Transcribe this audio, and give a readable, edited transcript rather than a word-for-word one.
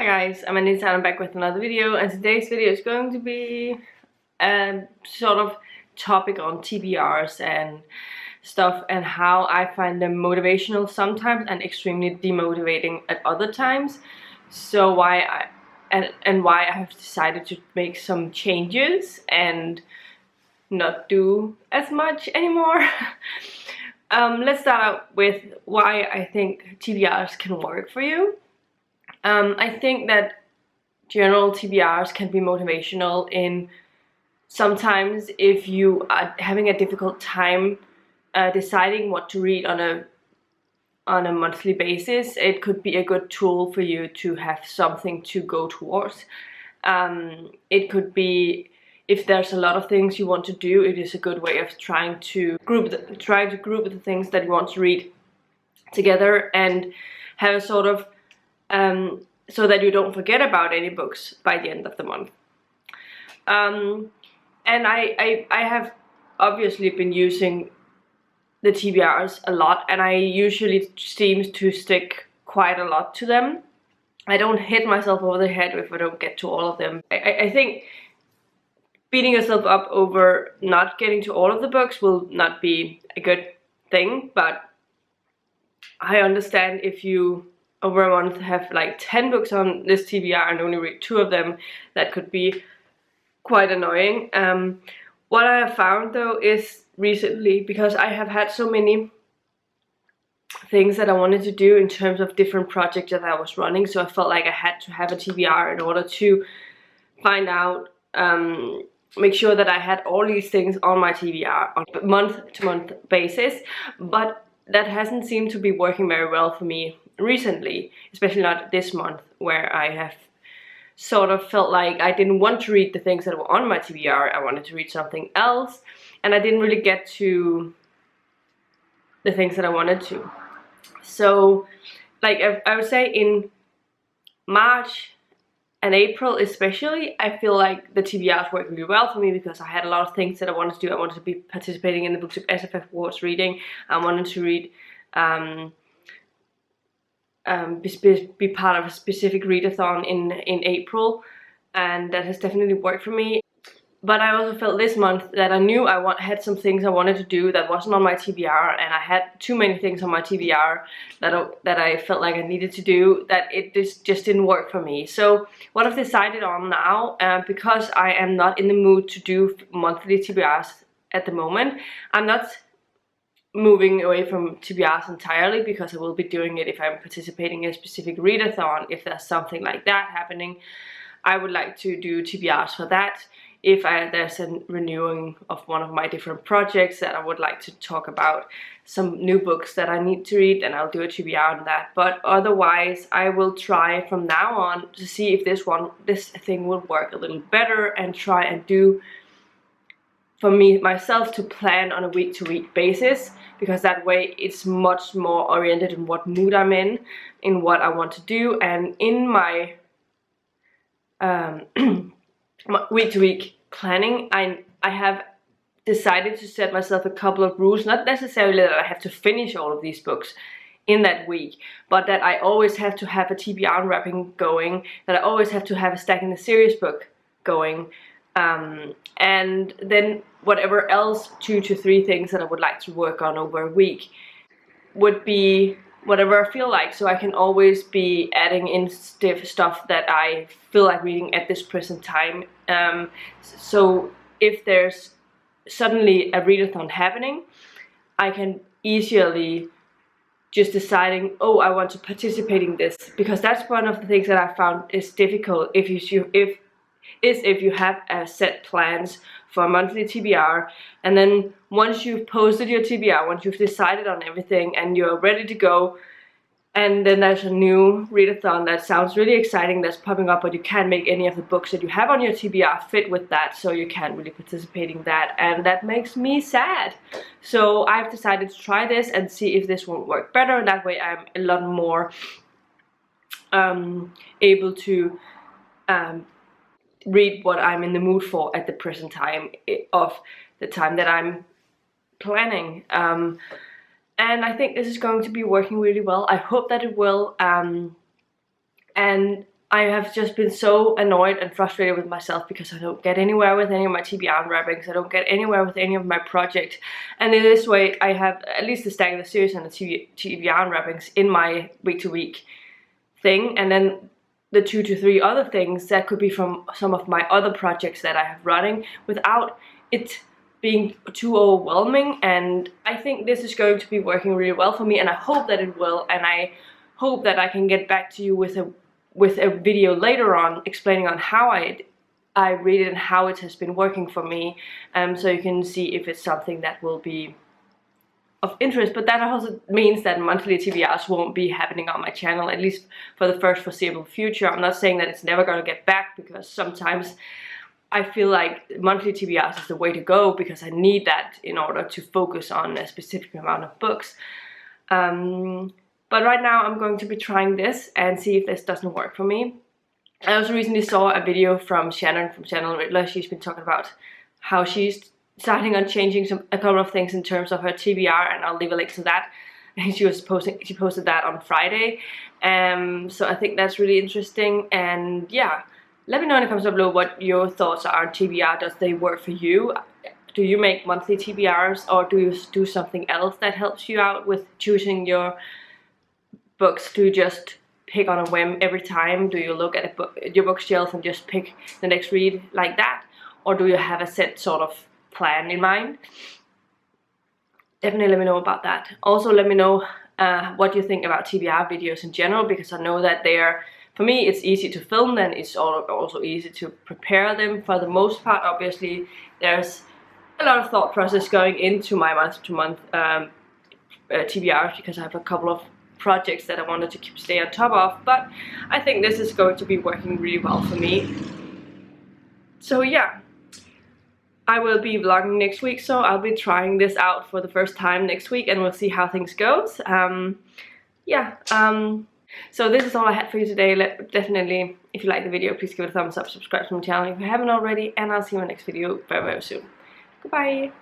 Hi guys, I'm Anita and I'm back with another video, and today's video is going to be a sort of topic on TBRs and stuff, and how I find them motivational sometimes and extremely demotivating at other times. So why I have decided to make some changes and not do as much anymore. Let's start out with why I think TBRs can work for you. I think that general TBRs can be motivational in sometimes if you are having a difficult time deciding what to read on a monthly basis. It could be a good tool for you to have something to go towards. It could be if there's a lot of things you want to do, it is a good way of trying to group the things that you want to read together and have a sort of so that you don't forget about any books by the end of the month. And I have obviously been using the TBRs a lot, and I usually seem to stick quite a lot to them. I don't hit myself over the head if I don't get to all of them. I think beating yourself up over not getting to all of the books will not be a good thing, but I understand if you over a month have like 10 books on this TBR and only read 2 of them, that could be quite annoying. What I have found though is recently, because I have had so many things that I wanted to do in terms of different projects that I was running, so I felt like I had to have a TBR in order to find out, make sure that I had all these things on my TBR on a month-to-month basis, but that hasn't seemed to be working very well for me recently, especially not this month, where I have sort of felt like I didn't want to read the things that were on my TBR. I wanted to read something else, and I didn't really get to the things that I wanted to. So like I would say in March and April especially, I feel like the TBRs worked really well for me because I had a lot of things that I wanted to do. I wanted to be participating in the Books of SFF Awards reading. I wanted to read be part of a specific readathon in April, and that has definitely worked for me. But I also felt this month that I knew I had some things I wanted to do that wasn't on my TBR, and I had too many things on my TBR that I felt like I needed to do, that it just didn't work for me. So what I've decided on now, because I am not in the mood to do monthly TBRs at the moment, I'm not moving away from TBRs entirely, because I will be doing it if I'm participating in a specific readathon. If there's something like that happening, I would like to do TBRs for that. If there's a renewing of one of my different projects that I would like to talk about, some new books that I need to read, then I'll do a TBR on that. But otherwise, I will try from now on to see if this thing will work a little better, and try and do for myself to plan on a week-to-week basis, because that way it's much more oriented in what mood I'm in what I want to do. And in my week-to-week planning, I have decided to set myself a couple of rules, not necessarily that I have to finish all of these books in that week, but that I always have to have a TBR unwrapping going, that I always have to have a Stacking the Series book going, and then whatever else 2 to 3 things that I would like to work on over a week would be whatever I feel like, so I can always be adding in stuff that I feel like reading at this present time. So if there's suddenly a readathon happening, I can easily just deciding, oh, I want to participate in this, because that's one of the things that I found is difficult if you have set plans for a monthly TBR, and then once you've posted your TBR, once you've decided on everything and you're ready to go, and then there's a new readathon that sounds really exciting that's popping up, but you can't make any of the books that you have on your TBR fit with that, so you can't really participate in that, and that makes me sad. So I've decided to try this and see if this won't work better, and that way I'm a lot more able to read what I'm in the mood for at the present time of the time that I'm planning. And I think this is going to be working really well. I hope that it will. And I have just been so annoyed and frustrated with myself because I don't get anywhere with any of my TBR unwrappings. I don't get anywhere with any of my projects. And in this way, I have at least the Stacking the Series and the TBR unwrappings in my week-to-week thing. And then the 2 to 3 other things that could be from some of my other projects that I have running without it being too overwhelming. And I think this is going to be working really well for me, and I hope that it will. And I hope that I can get back to you with a video later on explaining on how I read it and how it has been working for me, so you can see if it's something that will be of interest. But that also means that monthly TBRs won't be happening on my channel, at least for the first foreseeable future. I'm not saying that it's never going to get back, because sometimes I feel like monthly TBRs is the way to go, because I need that in order to focus on a specific amount of books. But right now I'm going to be trying this and see if this doesn't work for me. I also recently saw a video from Shannon from Shannon Riddler. She's been talking about how she's deciding on changing a couple of things in terms of her TBR, and I'll leave a link to that. And she posted that on Friday. So I think that's really interesting. And yeah, let me know in the comments below what your thoughts are on TBR. Does they work for you? Do you make monthly TBRs, or do you do something else that helps you out with choosing your books? Do you just pick on a whim every time? Do you look at your bookshelf and just pick the next read like that? Or do you have a set sort of plan in mind? Definitely let me know about that. Also let me know what you think about TBR videos in general, because I know that they are, for me, it's easy to film them. It's also easy to prepare them for the most part. Obviously there's a lot of thought process going into my month-to-month TBRs, because I have a couple of projects that I wanted to stay on top of, but I think this is going to be working really well for me. So yeah, I will be vlogging next week, so I'll be trying this out for the first time next week, and we'll see how things goes. So this is all I had for you today. Definitely, if you like the video, please give it a thumbs up, subscribe to my channel if you haven't already, and I'll see you in my next video very, very soon. Goodbye!